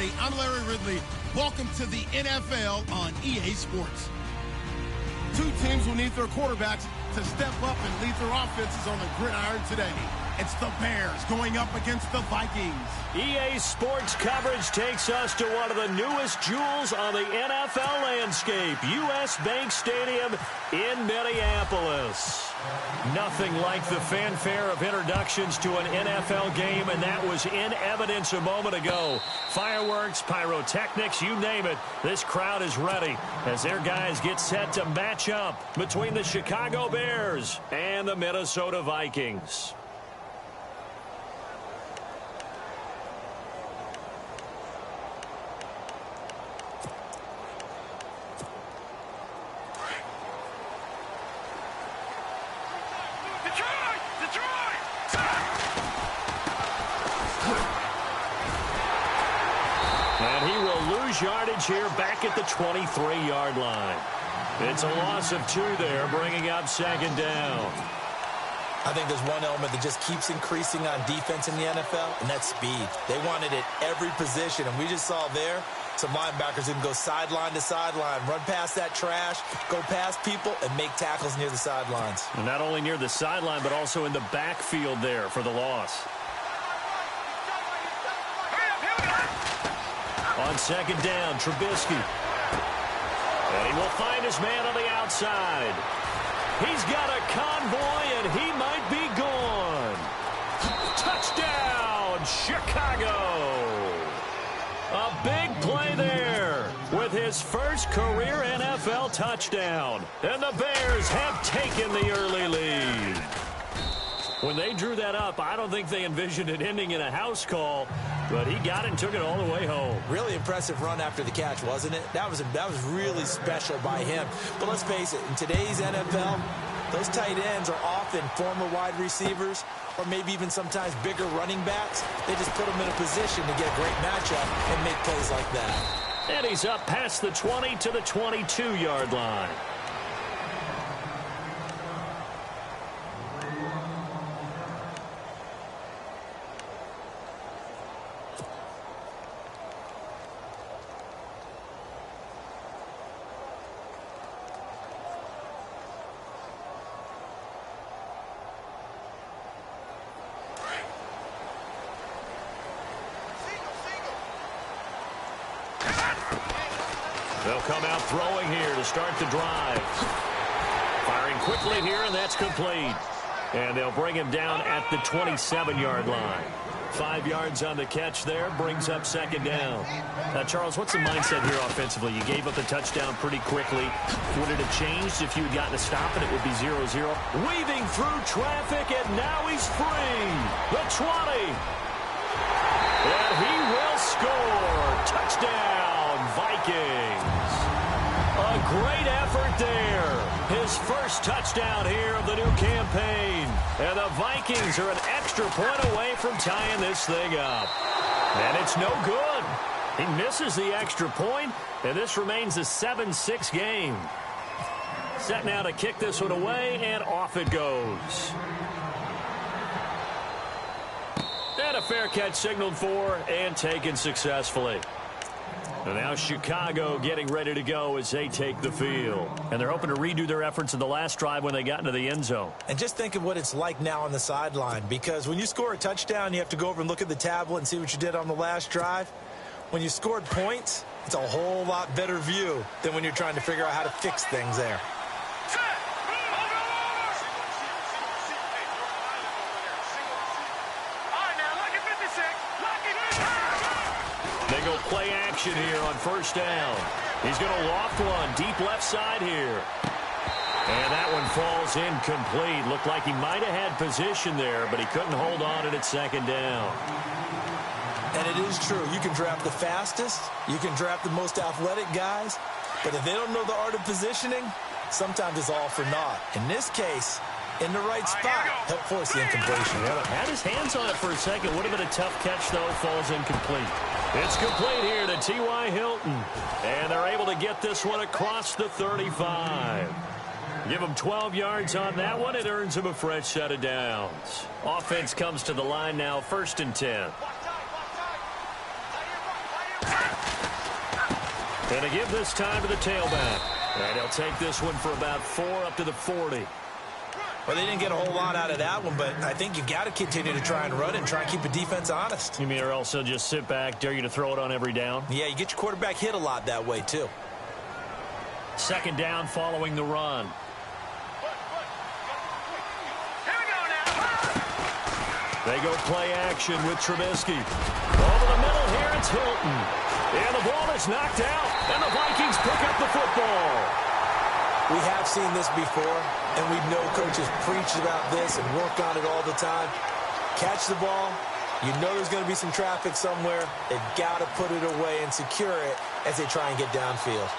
everybody. I'm Larry Ridley. Welcome to the NFL on EA Sports. Two teams will need their quarterbacks to step up and lead their offenses on the gridiron today. It's the Bears going up against the Vikings. EA Sports coverage takes us to one of the newest jewels on the NFL landscape, US Bank Stadium in Minneapolis. Nothing like the fanfare of introductions to an NFL game, and that was in evidence a moment ago. Fireworks, pyrotechnics, you name it. This crowd is ready as their guys get set to match up between the Chicago Bears and the Minnesota Vikings. And he will lose yardage here back at the 23-yard line. It's a loss of 2 there, bringing up second down. I think there's one element that just keeps increasing on defense in the NFL, and that's speed. They want it at every position, and we just saw there some linebackers who can go sideline to sideline, run past that trash, go past people, and make tackles near the sidelines. And not only near the sideline, but also in the backfield there for the loss. On second down, Trubisky. And he will find his man on the outside. He's got a convoy, and he might be gone. Touchdown, Chicago. A big play there with his first career NFL touchdown. And the Bears have taken the early lead. When they drew that up, I don't think they envisioned it ending in a house call, but he got it and took it all the way home. Really impressive run after the catch, wasn't it? That was really special by him. But let's face it, in today's NFL, those tight ends are often former wide receivers or maybe even sometimes bigger running backs. They just put them in a position to get a great matchup and make plays like that. And he's up past the 20 to the 22-yard line. They'll come out throwing here to start the drive. Firing quickly here, and that's complete. And they'll bring him down at the 27-yard line. 5 yards on the catch there, brings up second down. Now, Charles, what's the mindset here offensively? You gave up the touchdown pretty quickly. Would it have changed if you had gotten a stop and it would be 0-0? Weaving through traffic, and now he's free. The 20. And he will score. Touchdown, Vikings. A great effort there. His first touchdown here of the new campaign. And the Vikings are an extra point away from tying this thing up. And it's no good. He misses the extra point, and this remains a 7-6 game. Set now to kick this one away, and off it goes. And a fair catch signaled for and taken successfully. And now Chicago getting ready to go as they take the field. And they're hoping to redo their efforts in the last drive when they got into the end zone. And just think of what it's like now on the sideline, because when you score a touchdown, you have to go over and look at the tablet and see what you did on the last drive. When you scored points, it's a whole lot better view than when you're trying to figure out how to fix things there. They go play action here on first down. He's going to loft one deep left side here. And that one falls incomplete. Looked like he might have had position there, but he couldn't hold on at second down. And it is true. You can draft the fastest. You can draft the most athletic guys. But if they don't know the art of positioning, sometimes it's all for naught. In this case, in the right spot, helped force the incompletion. Yeah, had his hands on it for a second. Would have been a tough catch, though. Falls incomplete. It's complete here to T.Y. Hilton. And they're able to get this one across the 35. Give him 12 yards on that one. It earns him a fresh set of downs. Offense comes to the line now, 1st and 10. And to give this time to the tailback. And he'll take this one for about 4 up to the 40. Well, they didn't get a whole lot out of that one, but I think you got to continue to try and run it and try and keep the defense honest. You mean or else he'll just sit back, dare you to throw it on every down? Yeah, you get your quarterback hit a lot that way, too. Second down following the run. They go play action with Trubisky. Over the middle here, it's Hilton. And the ball is knocked out, and the Vikings pick up the football. We have seen this before, and we know coaches preach about this and work on it all the time. Catch the ball. You know there's going to be some traffic somewhere. They've got to put it away and secure it as they try and get downfield.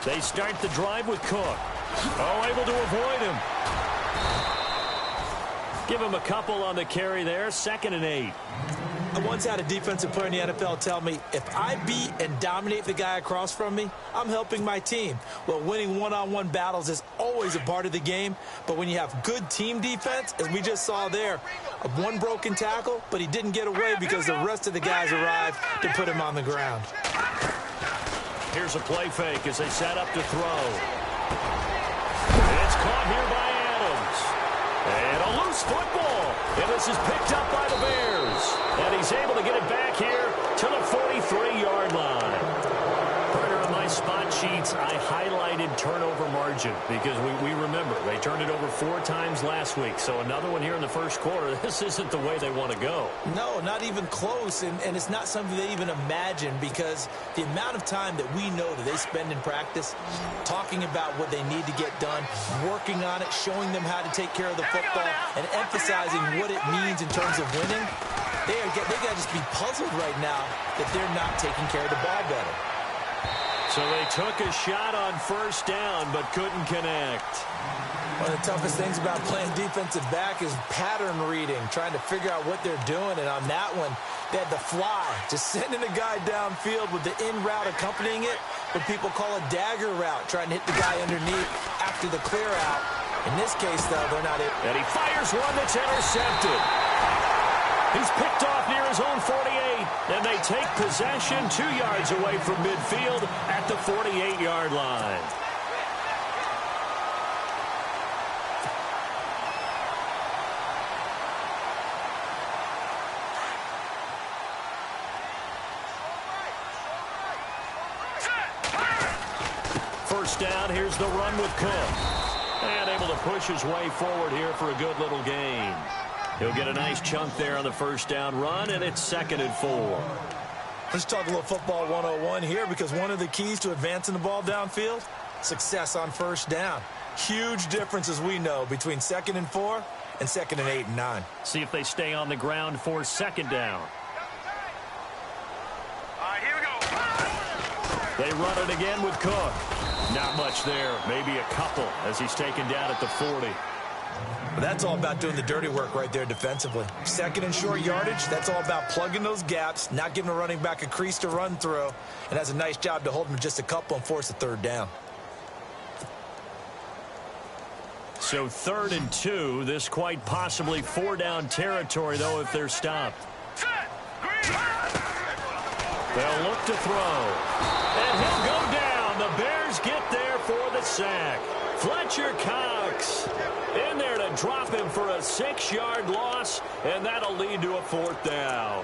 They start the drive with Cook. Oh, able to avoid him. Give him a couple on the carry there. 2nd and 8. I once had a defensive player in the NFL tell me, if I beat and dominate the guy across from me, I'm helping my team. Well, winning one-on-one battles is always a part of the game, but when you have good team defense, as we just saw there, one broken tackle, but he didn't get away because the rest of the guys arrived to put him on the ground. Here's a play fake as they set up to throw. And it's caught here by Adams. And a loose football. And this is picked up by the Bears. And he's able to get it back here to the 43-yard line. Partner, on my spot sheets, I highlighted turnover margin because we remember they turned it over 4 times last week. So another one here in the first quarter. This isn't the way they want to go. No, not even close. And it's not something they even imagine because the amount of time that we know that they spend in practice talking about what they need to get done, working on it, showing them how to take care of the football, and emphasizing what it means in terms of winning, they got to just be puzzled right now that they're not taking care of the ball better. So they took a shot on first down, but couldn't connect. One of the toughest things about playing defensive back is pattern reading, trying to figure out what they're doing. And on that one, they had the fly, just sending a guy downfield with the in route accompanying it, what people call a dagger route, trying to hit the guy underneath after the clear out. In this case, though, they're not it. And he fires one that's intercepted. He's picked off near his own 48, and they take possession 2 yards away from midfield at the 48-yard line. First down, here's the run with Cook. And able to push his way forward here for a good little gain. He'll get a nice chunk there on the first down run, and it's 2nd and 4. Let's talk a little football 101 here because one of the keys to advancing the ball downfield, success on first down. Huge difference, as we know, between 2nd and 4 and 2nd and 8 and 9. See if they stay on the ground for 2nd down. All right, here we go. They run it again with Cook. Not much there, maybe a couple as he's taken down at the 40. But that's all about doing the dirty work right there defensively. 2nd and short yardage, that's all about plugging those gaps, not giving a running back a crease to run through, and has a nice job to hold him just a couple and force a 3rd down. So 3rd and 2, this quite possibly 4-down territory, though, if they're stopped. They'll look to throw. And he'll go down. The Bears get there for the sack. Fletcher Cox in there to drop him for a 6-yard loss, and that'll lead to a 4th down.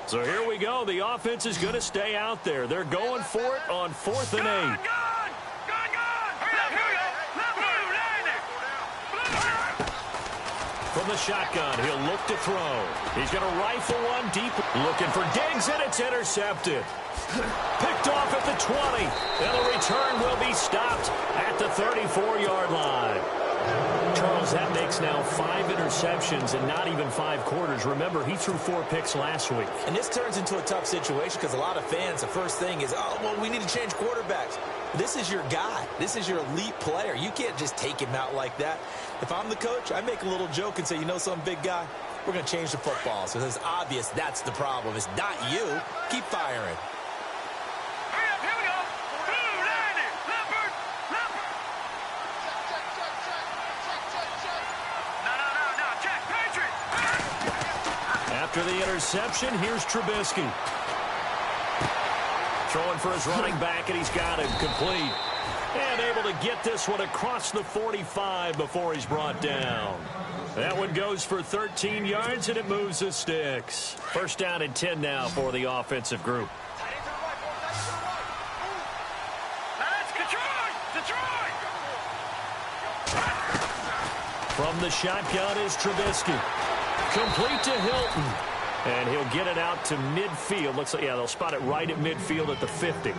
So here we go. The offense is going to stay out there. They're going for it on 4th and 8. From the shotgun. He'll look to throw. He's going to rifle one deep. Looking for Diggs, and it's intercepted. Picked off at the 20. And the return will be stopped at the 34-yard line. Charles, that makes now 5 interceptions in not even 5 quarters. Remember, he threw 4 picks last week. And this turns into a tough situation because a lot of fans, the first thing is, oh, well, we need to change quarterbacks. This is your guy. This is your elite player. You can't just take him out like that. If I'm the coach, I make a little joke and say, you know something, big guy? We're going to change the football. So it's obvious that's the problem. It's not you. Keep firing. After the interception, here's Trubisky. Throwing for his running back, and he's got him complete. And able to get this one across the 45 before he's brought down. That one goes for 13 yards, and it moves the sticks. First down and 10 now for the offensive group. From the shotgun is Trubisky. Complete to Hilton. And he'll get it out to midfield. Looks like, yeah, they'll spot it right at midfield at the 50.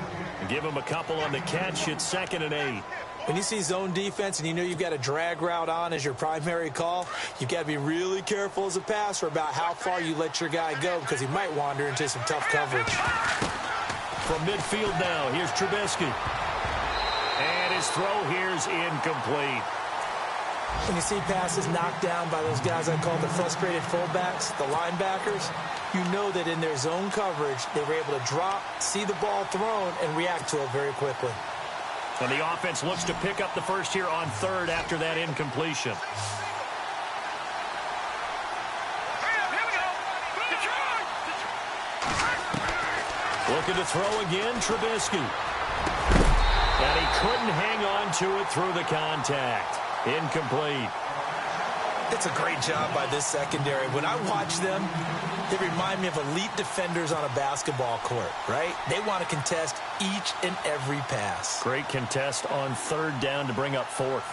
Give him a couple on the catch. It's 2nd and 8. When you see zone defense and you know you've got a drag route on as your primary call, you've got to be really careful as a passer about how far you let your guy go because he might wander into some tough coverage. From midfield now, here's Trubisky. And his throw here's incomplete. When you see passes knocked down by those guys I call the frustrated fullbacks, the linebackers, you know that in their zone coverage, they were able to drop, see the ball thrown, and react to it very quickly. And the offense looks to pick up the first here on 3rd after that incompletion. Looking to throw again, Trubisky. And he couldn't hang on to it through the contact. Incomplete. It's a great job by this secondary. When I watch them, they remind me of elite defenders on a basketball court, right? They want to contest each and every pass. Great contest on 3rd down to bring up 4th.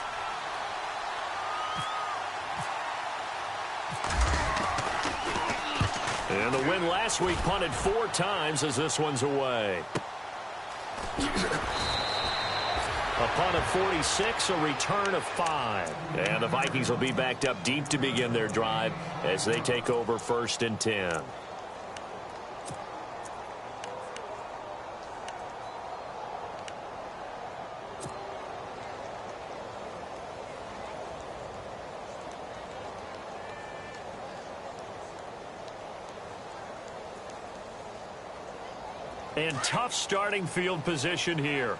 And the win last week punted 4 times as this one's away. A punt of 46, a return of 5. And the Vikings will be backed up deep to begin their drive as they take over 1st and 10. And tough starting field position here.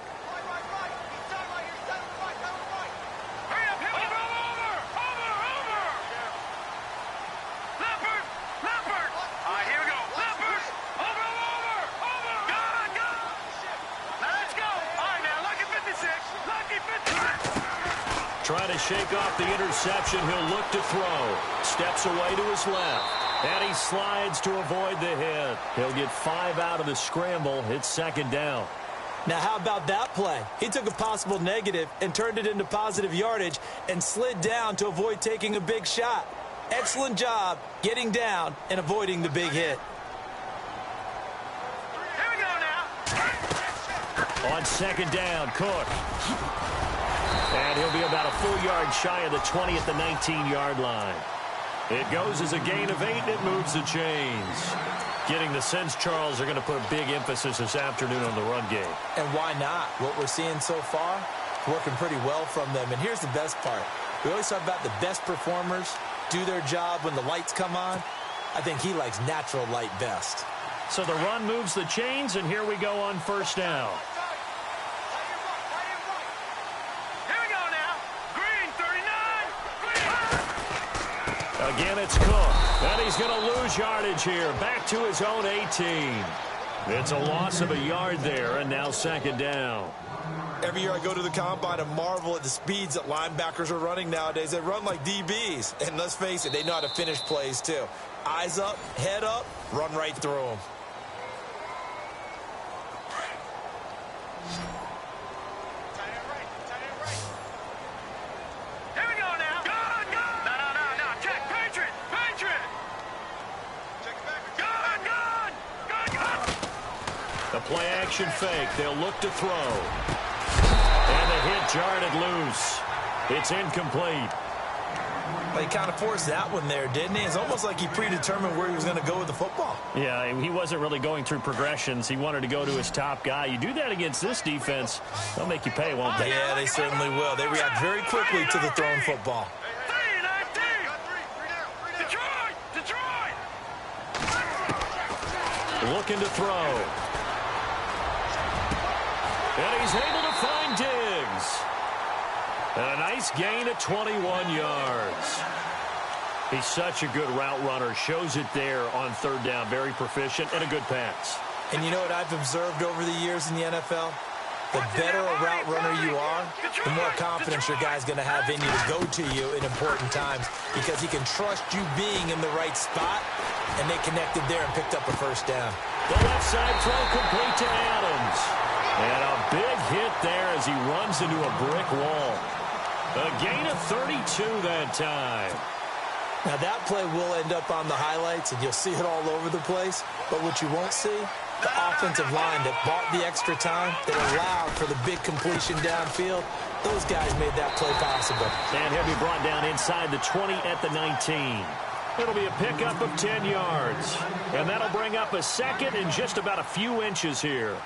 Trying to shake off the interception. He'll look to throw. Steps away to his left. And he slides to avoid the hit. He'll get 5 out of the scramble. It's 2nd down. Now, how about that play? He took a possible negative and turned it into positive yardage and slid down to avoid taking a big shot. Excellent job getting down and avoiding the big hit. Here we go now. On 2nd down, Cook. And he'll be about a full yard shy of the 20 at the 19-yard line. It goes as a gain of 8, and it moves the chains. Getting the sense, Charles, they're going to put a big emphasis this afternoon on the run game. And why not? What we're seeing so far, working pretty well from them. And here's the best part. We always talk about the best performers do their job when the lights come on. I think he likes natural light best. So the run moves the chains, and here we go on 1st down. Again, it's Cook. And he's going to lose yardage here. Back to his own 18. It's a loss of a yard there, and now 2nd down. Every year I go to the combine and marvel at the speeds that linebackers are running nowadays. They run like DBs. And let's face it, they know how to finish plays too. Eyes up, head up, run right through them. A play-action fake. They'll look to throw. And the hit jarred it loose. It's incomplete. Well, he kind of forced that one there, didn't he? It's almost like he predetermined where he was going to go with the football. Yeah, he wasn't really going through progressions. He wanted to go to his top guy. You do that against this defense, they'll make you pay, won't they? Yeah, they certainly will. They react very quickly to the thrown football. Looking to throw. And he's able to find Diggs. And a nice gain of 21 yards. He's such a good route runner. Shows it there on third down. Very proficient and a good pass. And you know what I've observed over the years in the NFL? The better a route runner you are, the more confidence your guy's going to have in you to go to you in important times because he can trust you being in the right spot, and they connected there and picked up a first down. The left side throw complete to Adams. And a big hit there as he runs into a brick wall. A gain of 32 that time. Now that play will end up on the highlights, and you'll see it all over the place. But what you won't see, the offensive line that bought the extra time, that allowed for the big completion downfield, those guys made that play possible. And he'll be brought down inside the 20 at the 19. It'll be a pickup of 10 yards. And that'll bring up a second in just about a few inches here.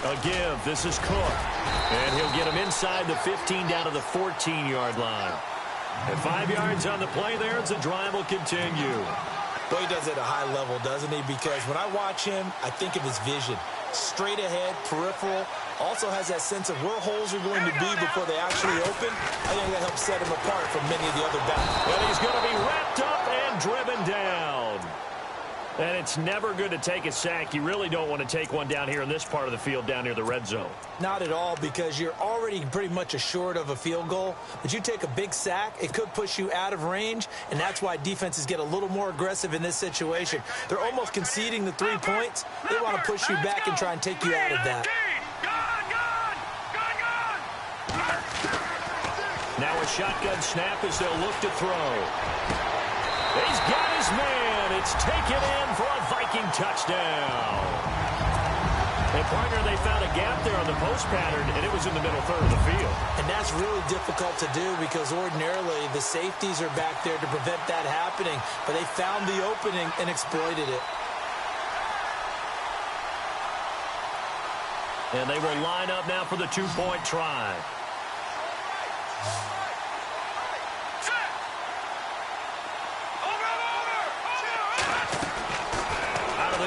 A give. This is Cook. And he'll get him inside the 15 down to the 14-yard line. And 5 yards on the play there as the drive will continue. Boy, he does it at a high level, doesn't he? Because when I watch him, I think of his vision. Straight ahead, peripheral. Also has that sense of where holes are going to be before they actually open. I think that helps set him apart from many of the other backs. And he's going to be wrapped up and driven down. And it's never good to take a sack. You really don't want to take one down here in this part of the field down near the red zone. Not at all, because you're already pretty much assured of a field goal. But you take a big sack, it could push you out of range, and that's why defenses get a little more aggressive in this situation. They're almost conceding the 3 points. They want to push you back and try and take you out of that. Now a shotgun snap as they'll look to throw. He's got his man. It's taken in for a Viking touchdown. And, partner, they found a gap there on the post pattern, and it was in the middle third of the field. And that's really difficult to do because ordinarily the safeties are back there to prevent that happening. But they found the opening and exploited it. And they will line up now for the two-point try.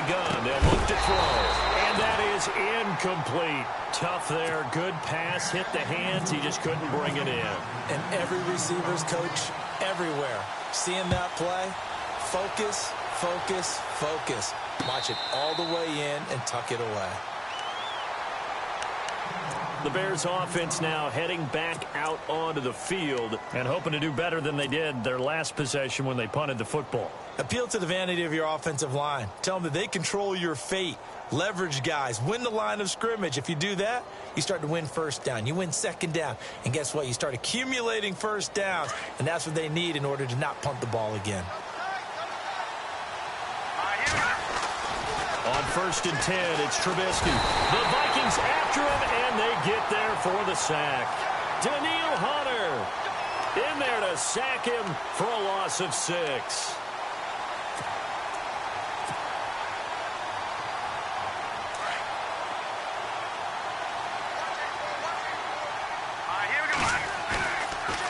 Gun. They'll look to throw. And that is incomplete. Tough there. Good pass. Hit the hands. He just couldn't bring it in. And every receiver's coach everywhere. Seeing that play, focus, focus, focus. Watch it all the way in and tuck it away. The Bears offense now heading back out onto the field and hoping to do better than they did their last possession when they punted the football. Appeal to the vanity of your offensive line. Tell them that they control your fate. Leverage guys. Win the line of scrimmage. If you do that, you start to win first down. You win second down. And guess what? You start accumulating first downs. And that's what they need in order to not punt the ball again. On 1st and 10, it's Trubisky. The Vikings after him, and they get there for the sack. Daniil Hunter in there to sack him for a loss of 6.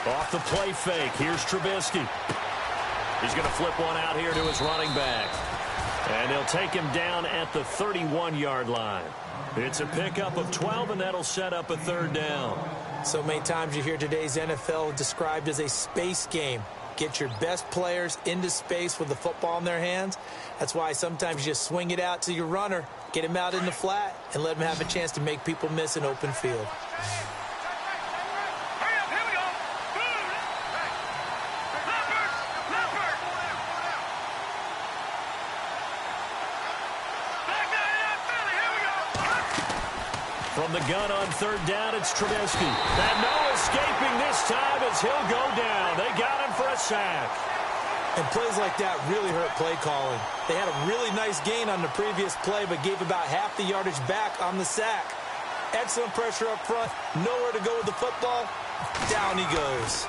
Off the play fake, here's Trubisky. He's going to flip one out here to his running back. And they'll take him down at the 31-yard line. It's a pickup of 12, and that'll set up a third down. So many times you hear today's NFL described as a space game. Get your best players into space with the football in their hands. That's why sometimes you just swing it out to your runner, get him out in the flat, and let him have a chance to make people miss an open field. From the gun on third down, it's Trubisky. And no escaping this time as he'll go down. They got him for a sack. And plays like that really hurt play calling. They had a really nice gain on the previous play, but gave about half the yardage back on the sack. Excellent pressure up front. Nowhere to go with the football. Down he goes.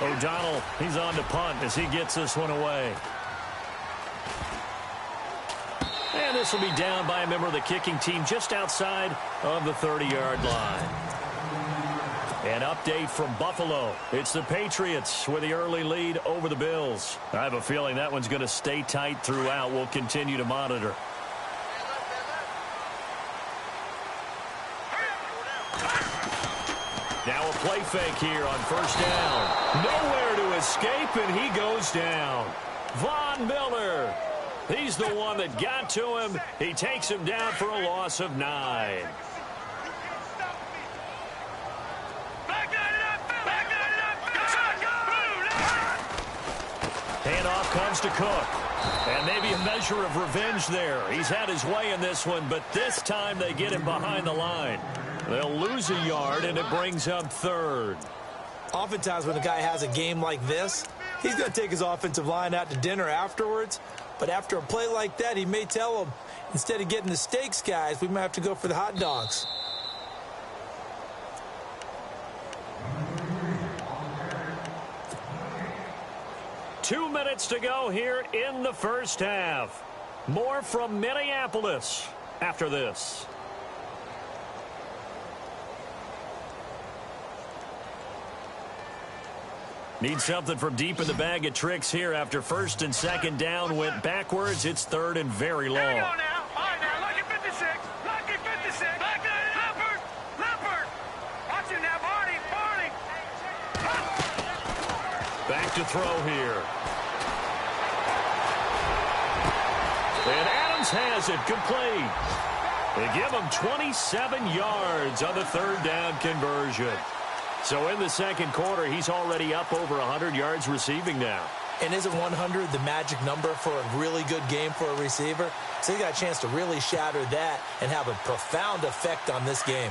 O'Donnell, he's on to punt as he gets this one away. And this will be down by a member of the kicking team just outside of the 30-yard line. An update from Buffalo. It's the Patriots with the early lead over the Bills. I have a feeling that one's going to stay tight throughout. We'll continue to monitor. Now a play fake here on first down. Nowhere to escape, and he goes down. Von Miller. He's the one that got to him. He takes him down for a loss of 9. Handoff comes to Cook. And maybe a measure of revenge there. He's had his way in this one, but this time they get him behind the line. They'll lose a yard, and it brings up third. Oftentimes when a guy has a game like this, he's going to take his offensive line out to dinner afterwards. But after a play like that, he may tell them, instead of getting the steaks, guys, we might have to go for the hot dogs. Two minutes to go here in the first half. More from Minneapolis after this. Need something from deep in the bag of tricks here after first and second down went backwards. It's third and very long. Here we go now. All right, now, lucky 56. Lucky 56. Leopard. Leopard. Watch him now, Barney. Back to throw here. And Adams has it complete. They give him 27 yards on the third down conversion. So in the second quarter, he's already up over 100 yards receiving now. And isn't 100 the magic number for a really good game for a receiver? So he got a chance to really shatter that and have a profound effect on this game.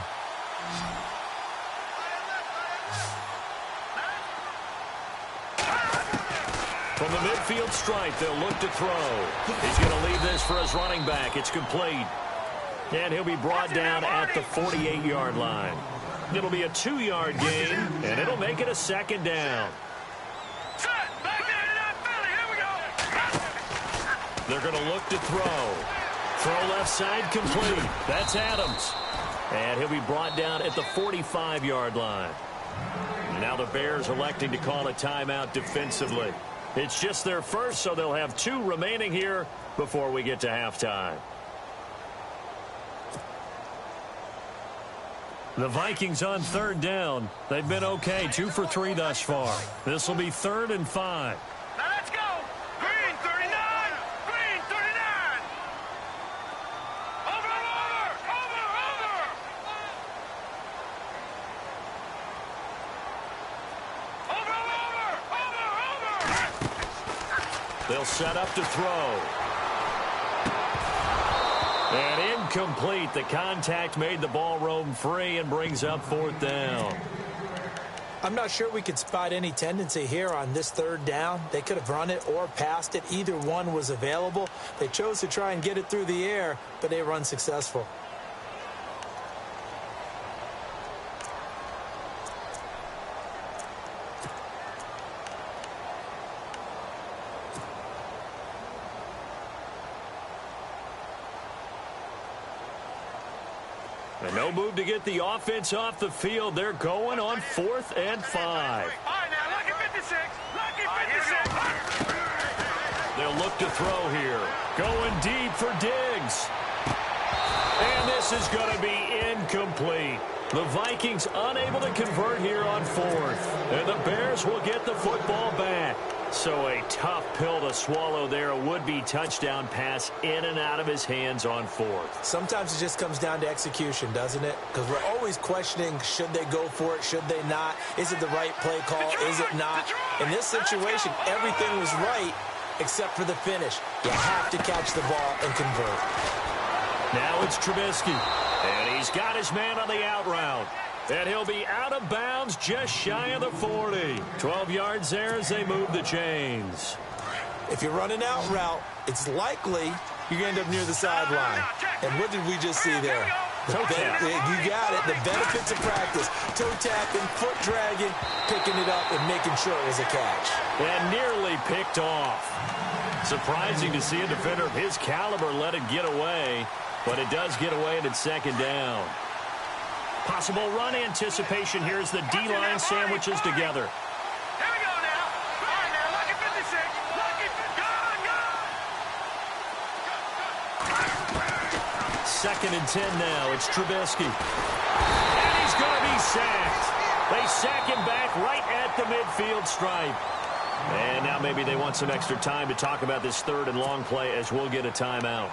From the midfield stripe, they'll look to throw. He's going to leave this for his running back. It's complete. And he'll be brought down at the 48-yard line. It'll be a 2-yard gain, and it'll make it a second down. They're going to look to throw. Throw left side complete. That's Adams. And he'll be brought down at the 45-yard line. Now the Bears electing to call a timeout defensively. It's just their first, so they'll have 2 remaining here before we get to halftime. The Vikings on third down. They've been okay, 2 for 3 thus far. This will be 3rd and 5. Now let's go. Green 39. Green 39. Over. They'll set up to throw. And incomplete. The contact made the ball roam free and brings up 4th down. I'm not sure we could spot any tendency here on this third down. They could have run it or passed it. Either one was available. They chose to try and get it through the air, but they were unsuccessful. And no move to get the offense off the field. They're going on 4th and 5. All right, now, lucky 56. Lucky 56. They'll look to throw here. Going deep for Diggs. And this is going to be incomplete. The Vikings unable to convert here on 4th. And the Bears will get the football back. So a tough pill to swallow there. A would-be touchdown pass in and out of his hands on 4th. Sometimes it just comes down to execution, doesn't it? Because we're always questioning, should they go for it, should they not? Is it the right play call, is it not? In this situation, everything was right except for the finish. You have to catch the ball and convert. Now it's Trubisky. And he's got his man on the out route. And he'll be out of bounds just shy of the 40. 12 yards there as they move the chains. If you run an out route, it's likely you're going to end up near the sideline. And what did we just see there? Toe tap. You got it. The benefits of practice. Toe tapping, foot dragging, picking it up, and making sure it was a catch. And nearly picked off. Surprising to see a defender of his caliber let it get away. But it does get away and it's second down. Possible run anticipation here as the D-line sandwiches together. Here we go now. All right, now, lucky 56. Lucky 56. Second and 10 now. It's Trubisky. And he's going to be sacked. They sack him back right at the midfield stripe. And now maybe they want some extra time to talk about this third and long play as we'll get a timeout.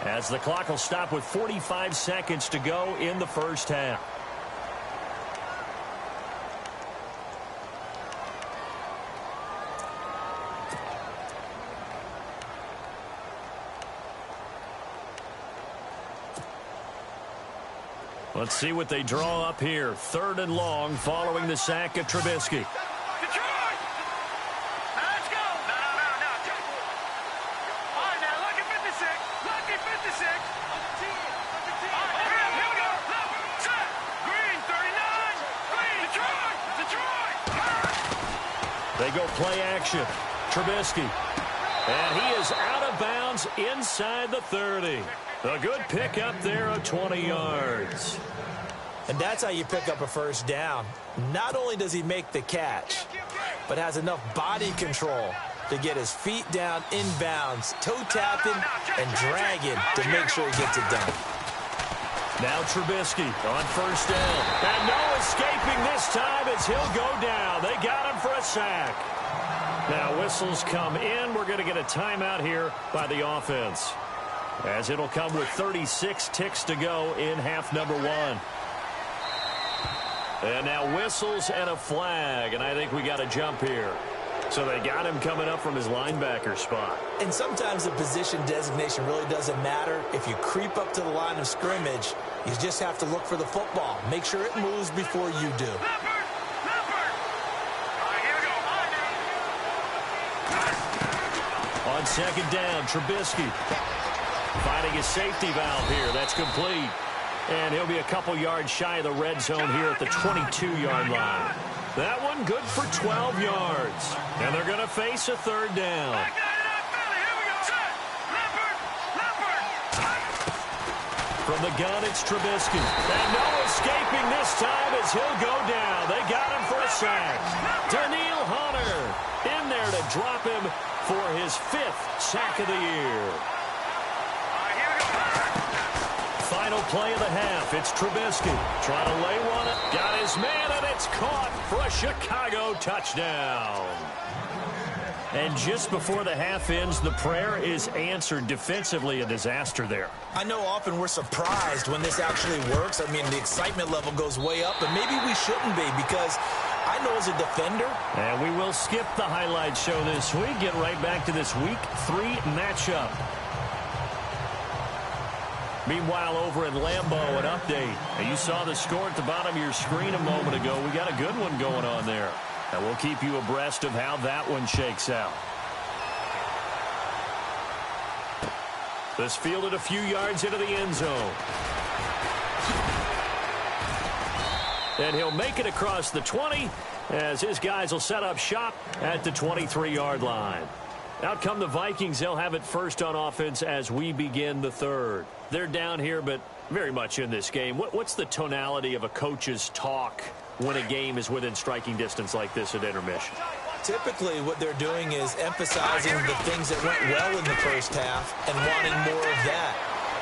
As the clock will stop with 45 seconds to go in the first half. Let's see what they draw up here. Third and long following the sack of Trubisky. They go play action. Trubisky. And he is out of bounds inside the 30. A good pickup there of 20 yards. And that's how you pick up a first down. Not only does he make the catch, but has enough body control to get his feet down inbounds, toe tapping and dragging to make sure he gets it done. Now Trubisky on first down. And no escaping this time as he'll go down. They got him for a sack. Now whistles come in. We're going to get a timeout here by the offense, as it'll come with 36 ticks to go in half number one. And now whistles and a flag, and I think we got a jump here. So they got him coming up from his linebacker spot. And sometimes the position designation really doesn't matter. If you creep up to the line of scrimmage, you just have to look for the football. Make sure it moves before you do. On second down, Trubisky finding his safety valve here. That's complete. And he'll be a couple yards shy of the red zone here at the 22-yard line. That one good for 12 yards. And they're going to face a third down. From the gun, it's Trubisky. And no escaping this time as he'll go down. They got him for a sack. Daniil Hunter in there to drop him for his 5th sack of the year. Final play of the half. It's Trubisky trying to lay one. Got his man, and it's caught for a Chicago touchdown. And just before the half ends, the prayer is answered. Defensively, a disaster there. I know often we're surprised when this actually works. I mean, the excitement level goes way up, but maybe we shouldn't be, because I know as a defender. And we will skip the highlight show this week. Get right back to this week 3 matchup. Meanwhile, over in Lambeau, an update. And you saw the score at the bottom of your screen a moment ago. We got a good one going on there. And we'll keep you abreast of how that one shakes out. This fielded a few yards into the end zone. And he'll make it across the 20 as his guys will set up shop at the 23-yard line. Out come the Vikings. They'll have it first on offense as we begin the third. They're down here, but very much in this game. What's the tonality of a coach's talk when a game is within striking distance like this at intermission? Typically, what they're doing is emphasizing the things that went well in the first half and wanting more of that.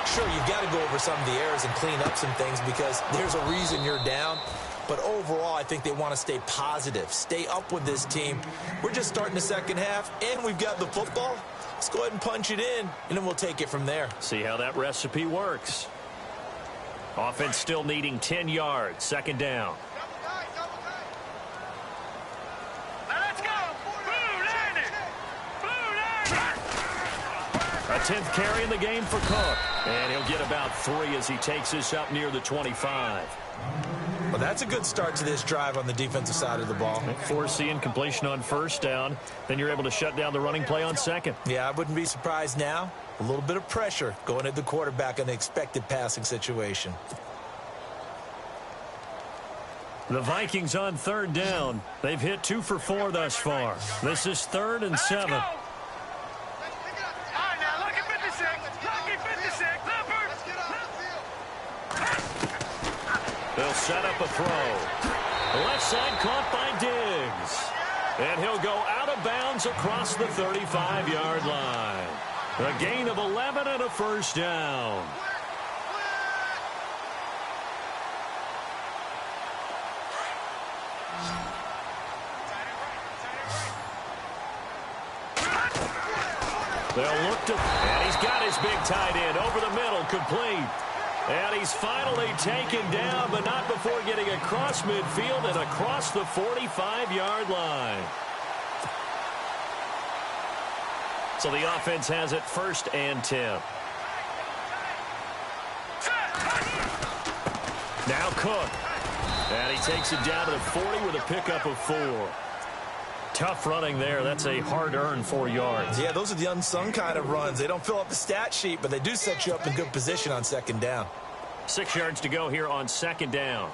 Sure, you've got to go over some of the errors and clean up some things because there's a reason you're down. But overall, I think they want to stay positive, stay up with this team. We're just starting the second half, and we've got the football. Let's go ahead and punch it in, and then we'll take it from there. See how that recipe works. Offense still needing 10 yards, second down. A 10th carry in the game for Cook. And he'll get about 3 as he takes this up near the 25. Well, that's a good start to this drive on the defensive side of the ball. Force the incompletion on first down. Then you're able to shut down the running play on second. Yeah, I wouldn't be surprised now. A little bit of pressure going at the quarterback in the expected passing situation. The Vikings on 3rd down. They've hit 2 for 4 thus far. This is 3rd and 7. All right, now, lucky 56. Lucky 56. Leopard. They'll set up a throw. Left side caught by Diggs. And he'll go out of bounds across the 35-yard line. A gain of 11 and a first down. They'll look to, and he's got his big tight end over the middle, complete. And he's finally taken down, but not before getting across midfield and across the 45-yard line. So the offense has it 1st and 10. Now Cook. And he takes it down to the 40 with a pickup of 4. Tough running there. That's a hard-earned 4 yards. Yeah, those are the unsung kind of runs. They don't fill up the stat sheet, but they do set you up in good position on 2nd down. 6 yards to go here on 2nd down.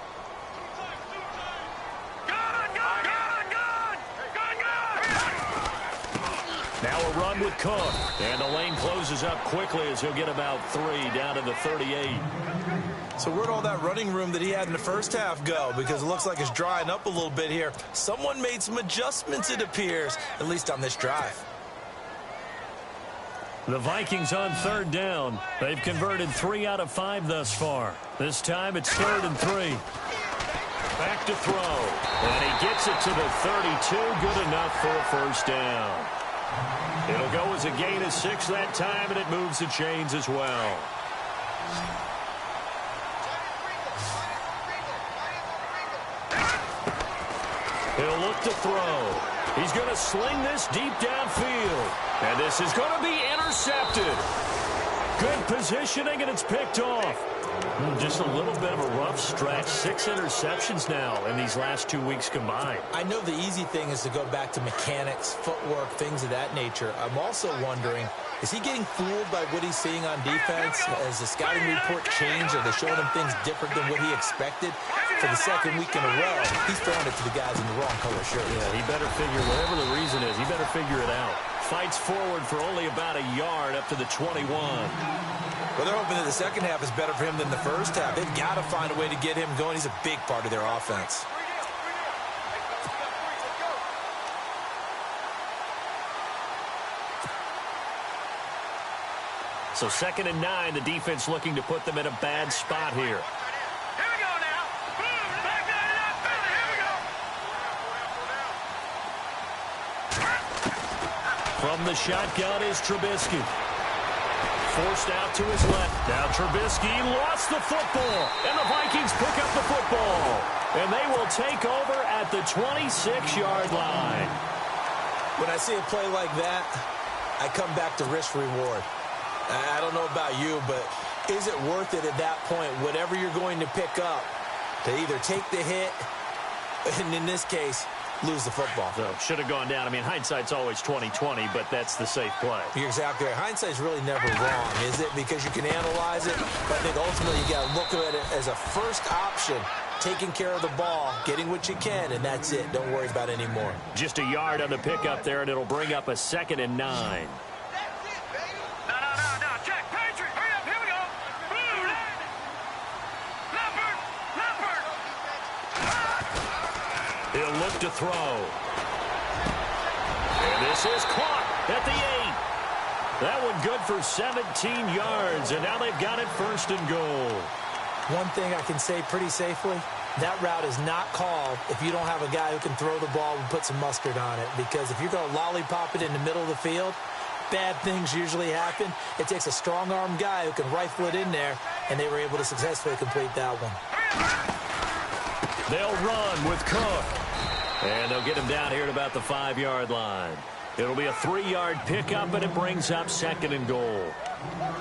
Now a run with Cook. And the lane closes up quickly as he'll get about 3 down to the 38. So where'd all that running room that he had in the first half go? Because it looks like it's drying up a little bit here. Someone made some adjustments, it appears, at least on this drive. The Vikings on 3rd down. They've converted 3 out of 5 thus far. This time it's 3rd and 3. Back to throw. And he gets it to the 32. Good enough for a first down. It'll go as a gain of 6 that time, and it moves the chains as well. He'll look to throw. He's going to sling this deep downfield. And this is going to be intercepted. Good positioning, and it's picked off. Just a little bit of a rough stretch. 6 interceptions now in these last 2 weeks combined. I know the easy thing is to go back to mechanics, footwork, things of that nature. I'm also wondering, is he getting fooled by what he's seeing on defense? Has the scouting report changed? Are they showing him things different than what he expected? For the 2nd week in a row, he's throwing it to the guys in the wrong color shirt. Yeah, he better figure, whatever the reason is, he better figure it out. Fights forward for only about a yard up to the 21. Well, they're hoping that the 2nd half is better for him than the first half. They've got to find a way to get him going. He's a big part of their offense. So 2nd and 9, the defense looking to put them in a bad spot here. Here we go now. Boom, back that up. Here we go. From the shotgun is Trubisky. Forced out to his left. Now Trubisky lost the football. And the Vikings pick up the football. And they will take over at the 26-yard line. When I see a play like that, I come back to risk reward. I don't know about you, but is it worth it at that point, whatever you're going to pick up, to either take the hit, and in this case, lose the football? So should have gone down. I mean, hindsight's always 20/20, but that's the safe play. You're exactly right. Hindsight's really never wrong, is it? Because you can analyze it, but I think ultimately you got to look at it as a first option, taking care of the ball, getting what you can, and that's it. Don't worry about any more. Just a yard on the pickup there, and it'll bring up a 2nd and 9. He'll look to throw. And this is caught at the 8. That one good for 17 yards, and now they've got it 1st and goal. One thing I can say pretty safely, that route is not called if you don't have a guy who can throw the ball and put some mustard on it. Because if you're going to lollipop it in the middle of the field, bad things usually happen. It takes a strong-armed guy who can rifle it in there, and they were able to successfully complete that one. They'll run with Cook. And they'll get him down here at about the 5-yard line. It'll be a 3-yard pickup, and it brings up 2nd and goal.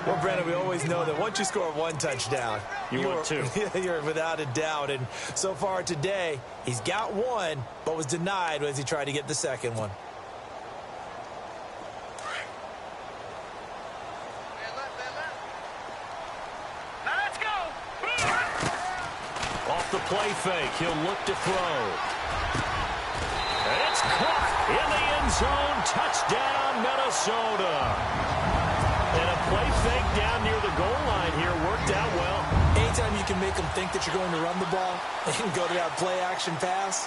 Well, Brandon, we always know that once you score one touchdown, you're two. You're without a doubt. And so far today, he's got one, but was denied as he tried to get the second one. Now let's go. Off the play fake, he'll look to throw. And it's caught in the end zone. Touchdown, Minnesota. And a play fake down near the goal line here worked out well. Anytime you can make them think that you're going to run the ball and go to that play-action pass,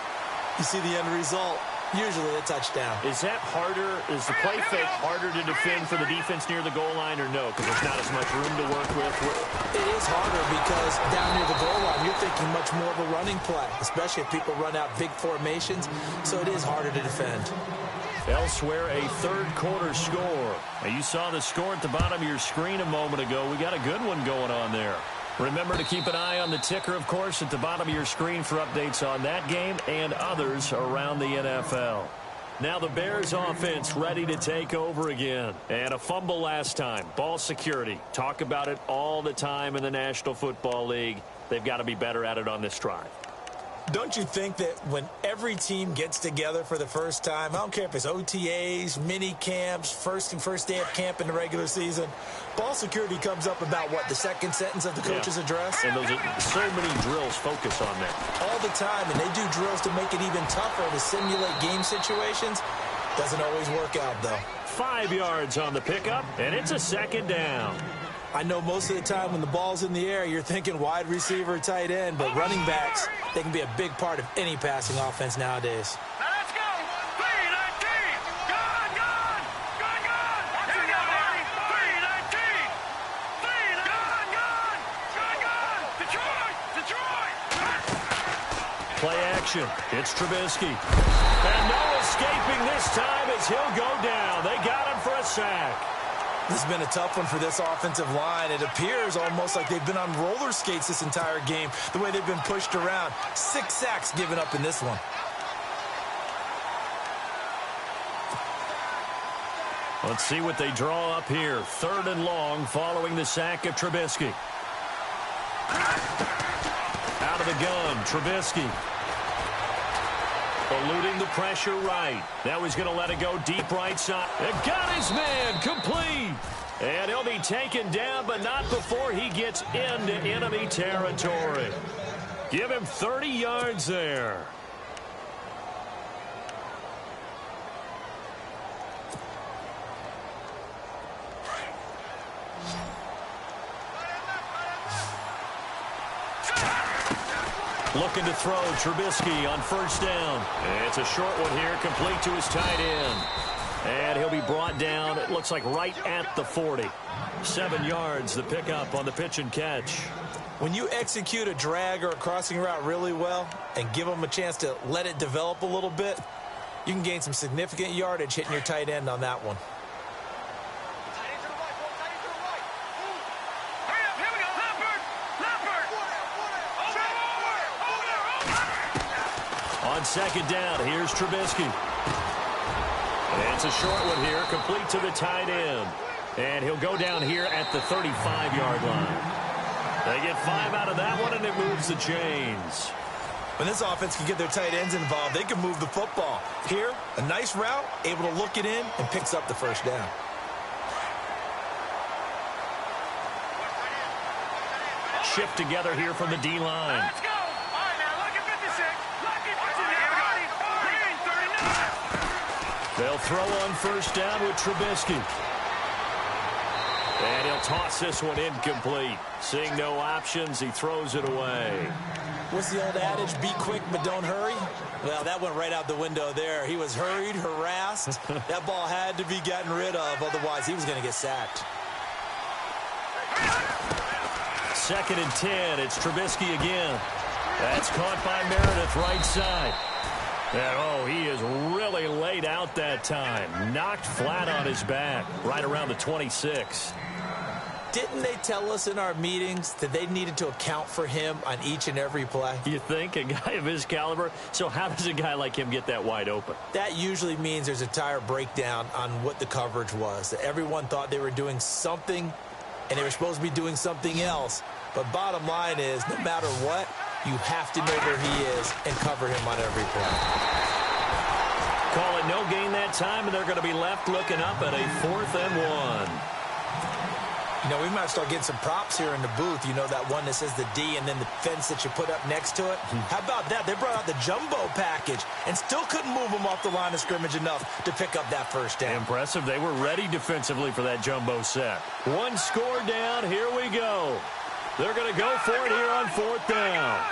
you see the end result, usually a touchdown. Is that harder? Is the play fake harder to defend for the defense near the goal line or no? Because there's not as much room to work with. It is harder because down near the goal line, you're thinking much more of a running play, especially if people run out big formations, so it is harder to defend. Elsewhere, a third-quarter score. Now, you saw the score at the bottom of your screen a moment ago. We got a good one going on there. Remember to keep an eye on the ticker, of course, at the bottom of your screen for updates on that game and others around the NFL. Now the Bears offense ready to take over again. And a fumble last time. Ball security. Talk about it all the time in the National Football League. They've got to be better at it on this drive. Don't you think that when every team gets together for the first time, I don't care if it's OTAs, mini camps, first day of camp in the regular season, ball security comes up about, what, the second sentence of the coach's address? And those are so many drills focus on that. All the time, and they do drills to make it even tougher to simulate game situations. Doesn't always work out, though. 5 yards on the pickup, and it's a second down. I know most of the time when the ball's in the air, you're thinking wide receiver, tight end, but running backs, they can be a big part of any passing offense nowadays. Now let's go. 3-19. Gone. Here we go, baby. 3-19. Gone. Detroit. Play action. It's Trubisky. And no escaping this time as he'll go down. They got him for a sack. This has been a tough one for this offensive line. It appears almost like they've been on roller skates this entire game, the way they've been pushed around. 6 sacks given up in this one. Let's see what they draw up here. 3rd and long following the sack of Trubisky. Out of the gun, Trubisky. Eluding the pressure right. Now he's going to let it go deep right side. And got his man complete. And he'll be taken down, but not before he gets into enemy territory. Give him 30 yards there. Looking to throw, Trubisky on 1st down. It's a short one here, complete to his tight end. And he'll be brought down, it looks like right at the 40. 7 yards, the pickup on the pitch and catch. When you execute a drag or a crossing route really well and give them a chance to let it develop a little bit, you can gain some significant yardage hitting your tight end on that one. On 2nd down, here's Trubisky. And it's a short one here, complete to the tight end. And he'll go down here at the 35-yard line. They get 5 out of that one, and it moves the chains. When this offense can get their tight ends involved, they can move the football. Here, a nice route, able to look it in, and picks up the 1st down. Shift together here from the D-line. Let's go. All right, now look at 56. They'll throw on 1st down with Trubisky. And he'll toss this one incomplete. Seeing no options, he throws it away. What's the old adage? Be quick, but don't hurry? Well, that went right out the window there. He was hurried, harassed. That ball had to be gotten rid of, otherwise he was going to get sacked. 2nd and 10. It's Trubisky again. That's caught by Meredith right side. And, he is really laid out that time. Knocked flat on his back right around the 26. Didn't they tell us in our meetings that they needed to account for him on each and every play? You think? A guy of his caliber? So how does a guy like him get that wide open? That usually means there's a entire breakdown on what the coverage was. That everyone thought they were doing something and they were supposed to be doing something else. But bottom line is, no matter what, you have to know where he is and cover him on every play. Call it no gain that time, and they're going to be left looking up at a 4th and 1. You know, we might start getting some props here in the booth. You know, that one that says the D and then the fence that you put up next to it? How about that? They brought out the jumbo package and still couldn't move them off the line of scrimmage enough to pick up that first down. Impressive. They were ready defensively for that jumbo set. One score down. Here we go. They're going to go for it here on 4th down.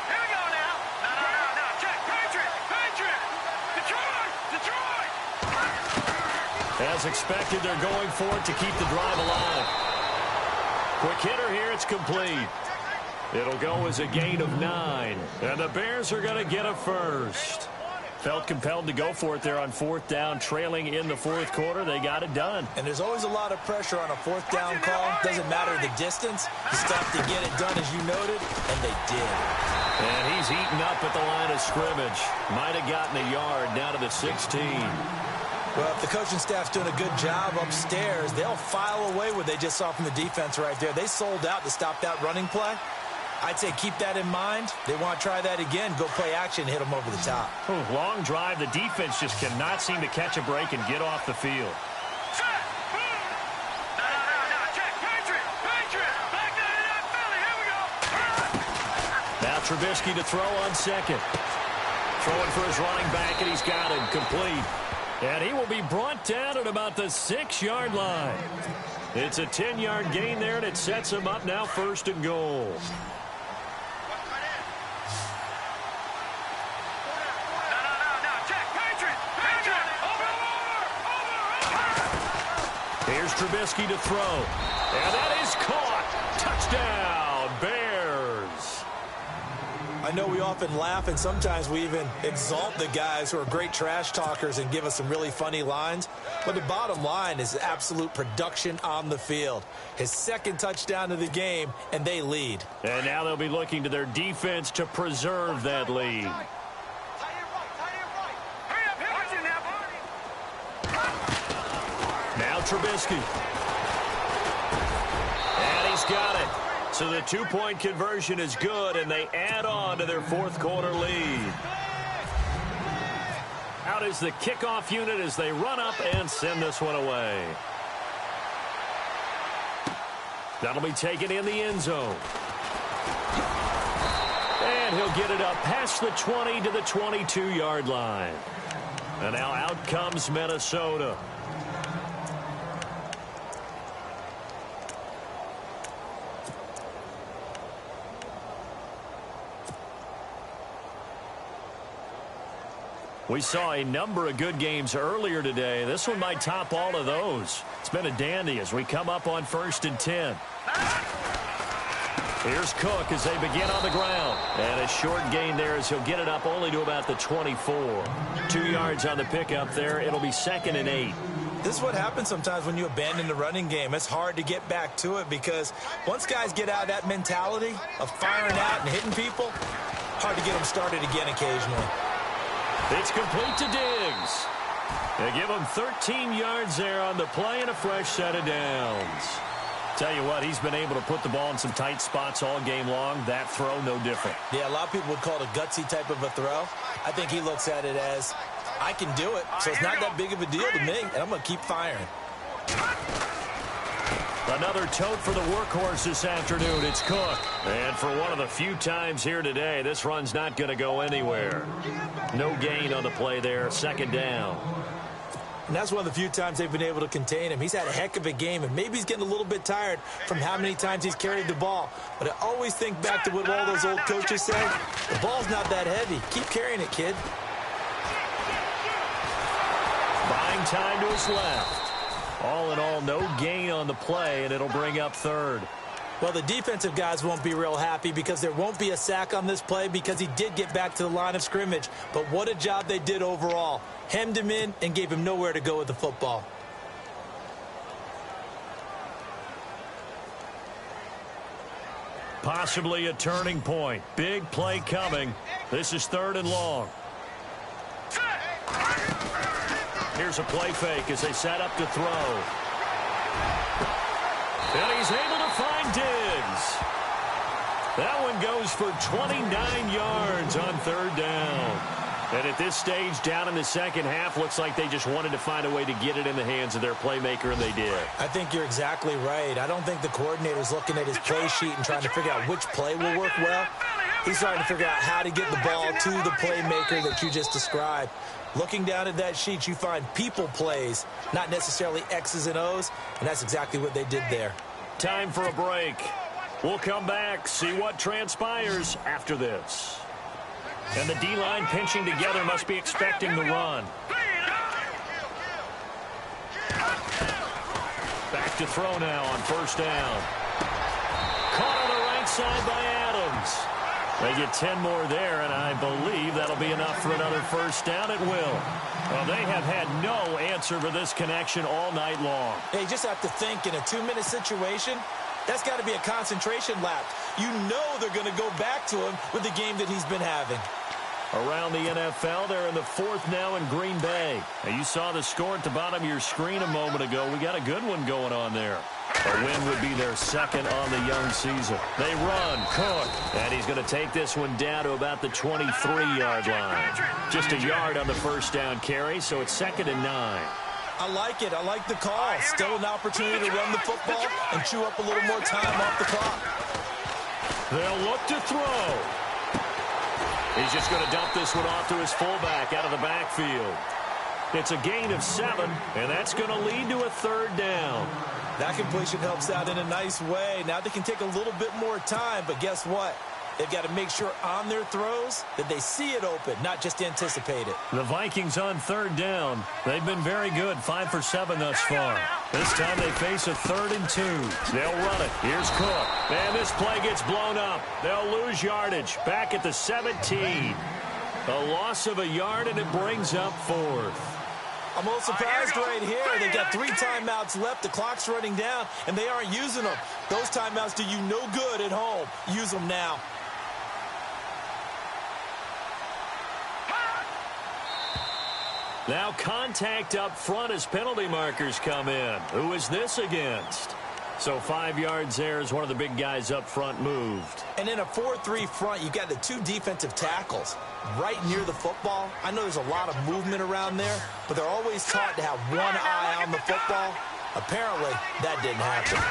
Here we go now. No. Check. Patriot. Detroit. As expected, they're going for it to keep the drive alive. Quick hitter here. It's complete. It'll go as a gain of 9. And the Bears are going to get a first. Felt compelled to go for it there on 4th down, trailing in the 4th quarter. They got it done. And there's always a lot of pressure on a 4th down call. Doesn't matter the distance. You still have to get it done, as you noted, and they did. And he's eaten up at the line of scrimmage. Might have gotten a yard down to the 16. Well, if the coaching staff's doing a good job upstairs, they'll file away what they just saw from the defense right there. They sold out to stop that running play. I'd say keep that in mind. They want to try that again. Go play action and hit them over the top. Long drive. The defense just cannot seem to catch a break and get off the field. Set. Boom. No. Check. Patriot. Back down to that Philly. Here we go. Now Trubisky to throw on second. Throwing for his running back, and he's got it complete. And he will be brought down at about the 6-yard line. It's a 10-yard gain there, and it sets him up now 1st and goal. No. Check. Patriot. Over. Here's Trubisky to throw. And that is caught. Touchdown, Bears. I know we often laugh, and sometimes we even exalt the guys who are great trash talkers and give us some really funny lines. But the bottom line is absolute production on the field. His 2nd touchdown of the game, and they lead. And now they'll be looking to their defense to preserve that lead. Hurry up. Now Trubisky. And he's got it. So the 2-point conversion is good, and they add on to their 4th quarter lead. Out is the kickoff unit as they run up and send this one away. That'll be taken in the end zone. And he'll get it up past the 20 to the 22-yard line. And now out comes Minnesota. We saw a number of good games earlier today. This one might top all of those. It's been a dandy as we come up on 1st and 10. Here's Cook as they begin on the ground. And a short gain there as he'll get it up only to about the 24. 2 yards on the pickup there. It'll be 2nd and 8. This is what happens sometimes when you abandon the running game. It's hard to get back to it because once guys get out of that mentality of firing out and hitting people, hard to get them started again occasionally. It's complete to Diggs. They give him 13 yards there on the play and a fresh set of downs. Tell you what, he's been able to put the ball in some tight spots all game long. That throw, no different. Yeah, a lot of people would call it a gutsy type of a throw. I think he looks at it as, I can do it, so it's not that big of a deal to me, and I'm going to keep firing. Another tote for the workhorse this afternoon. It's Cook. And for one of the few times here today, this run's not going to go anywhere. No gain on the play there. 2nd down. And that's one of the few times they've been able to contain him. He's had a heck of a game, and maybe he's getting a little bit tired from how many times he's carried the ball. But I always think back to what all those old coaches say. The ball's not that heavy. Keep carrying it, kid. Buying time to his left. All in all, no gain on the play, and it'll bring up 3rd. Well, the defensive guys won't be real happy because there won't be a sack on this play because he did get back to the line of scrimmage. But what a job they did overall. Hemmed him in and gave him nowhere to go with the football. Possibly a turning point. Big play coming. This is 3rd and long. Here's a play fake as they set up to throw. And he's able to find Diggs. That one goes for 29 yards on 3rd down. And at this stage, down in the second half, looks like they just wanted to find a way to get it in the hands of their playmaker, and they did. I think you're exactly right. I don't think the coordinator's looking at his play sheet and trying to figure out which play will work well. He's trying to figure out how to get the ball to the playmaker that you just described. Looking down at that sheet, you find people plays, not necessarily X's and O's, and that's exactly what they did there. Time for a break. We'll come back, see what transpires after this. And the D-line pinching together must be expecting the run. Back to throw now on 1st down. Caught on the right side by Adams. They get 10 more there, and I believe that'll be enough for another 1st down. It will. Well, they have had no answer for this connection all night long. They just have to think in a 2-minute situation, that's got to be a concentration lapse. You know they're going to go back to him with the game that he's been having. Around the NFL, they're in the 4th now in Green Bay. Now, you saw the score at the bottom of your screen a moment ago. We got a good one going on there. A win would be their 2nd on the young season. They run, Cook, and he's going to take this one down to about the 23-yard line. Just a yard on the 1st down carry, so it's 2nd and 9. I like it. I like the call. Still an opportunity to run the football and chew up a little more time off the clock. They'll look to throw. He's just going to dump this one off to his fullback out of the backfield. It's a gain of 7, and that's going to lead to a 3rd down. That completion helps out in a nice way. Now they can take a little bit more time, but guess what? They've got to make sure on their throws that they see it open, not just anticipate it. The Vikings on 3rd down. They've been very good, 5 for 7 thus far. This time they face a 3rd and 2. They'll run it. Here's Cook. And this play gets blown up. They'll lose yardage. Back at the 17. A loss of a yard, and it brings up 4th. I'm a little surprised right here. They've got 3 timeouts left. The clock's running down, and they aren't using them. Those timeouts do you no good at home. Use them now. Now contact up front as penalty markers come in. Who is this against? So 5 yards there as one of the big guys up front moved. And in a 4-3 front, you've got the 2 defensive tackles right near the football. I know there's a lot of movement around there, but they're always taught to have one eye on the football. Apparently, that didn't happen.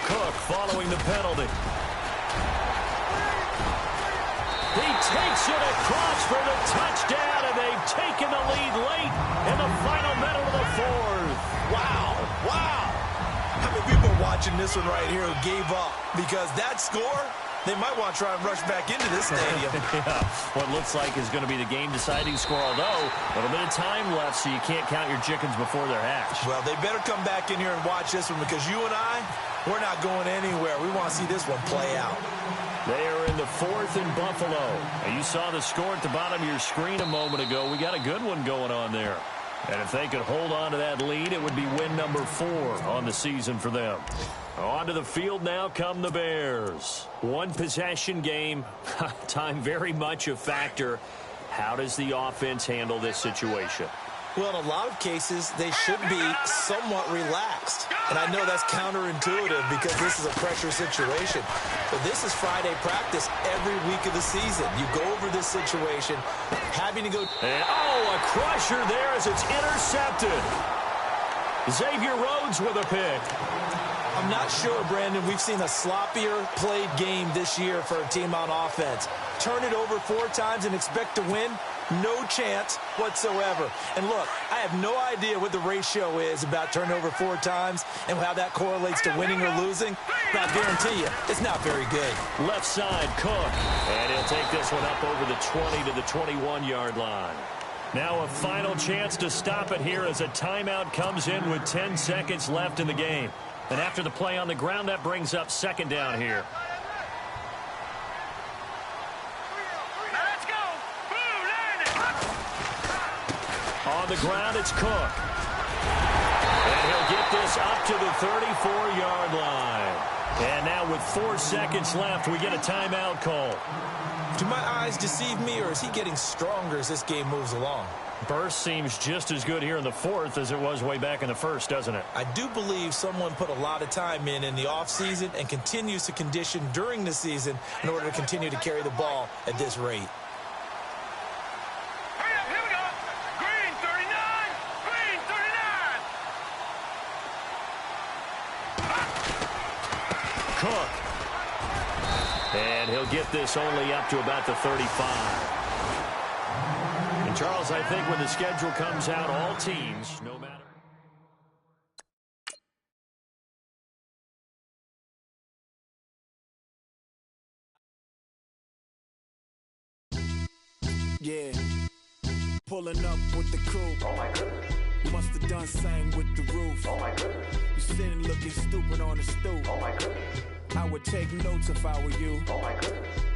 Cook following the penalty. He takes it across for the touchdown, and they've taken the lead late in the final minute of the 4th. Wow, wow. How many people are watching this one right here who gave up? Because that score, they might want to try and rush back into this stadium. Yeah, what looks like is going to be the game-deciding score, although a little bit of time left, so you can't count your chickens before they're hatched. Well, they better come back in here and watch this one, because you and I, we're not going anywhere. We want to see this one play out. They are in the 4th in Buffalo. And you saw the score at the bottom of your screen a moment ago. We got a good one going on there. And if they could hold on to that lead, it would be win number 4 on the season for them. Onto the field now come the Bears. 1 possession game. Time very much a factor. How does the offense handle this situation? Well, in a lot of cases, they should be somewhat relaxed. And I know that's counterintuitive because this is a pressure situation. But this is Friday practice every week of the season. You go over this situation, having to go... And, a crusher there as it's intercepted. Xavier Rhodes with a pick. I'm not sure, Brandon. We've seen a sloppier played game this year for a team on offense. Turn it over 4 times and expect to win? No chance whatsoever. And look, I have no idea what the ratio is about turnover 4 times and how that correlates to winning or losing. But I guarantee you, it's not very good. Left side, Cook. And he'll take this one up over the 20 to the 21-yard line. Now a final chance to stop it here as a timeout comes in with 10 seconds left in the game. And after the play on the ground, that brings up 2nd down here. On the ground, it's Cook. And he'll get this up to the 34-yard line. And now with 4 seconds left, we get a timeout call. Do my eyes deceive me, or is he getting stronger as this game moves along? Burst seems just as good here in the fourth as it was way back in the first, doesn't it? I do believe someone put a lot of time in the offseason and continues to condition during the season in order to continue to carry the ball at this rate. Hurry up, here we go. Green 39. Green 39. Cook. And he'll get this only up to about the 35. And Charles, I think when the schedule comes out, all teams, no matter. Yeah, pulling up with the coupe. Oh my goodness. Must have done same with the roof. Oh my goodness. You sitting looking stupid on the stoop. Oh my goodness. I would take notes if I were you. Oh my goodness.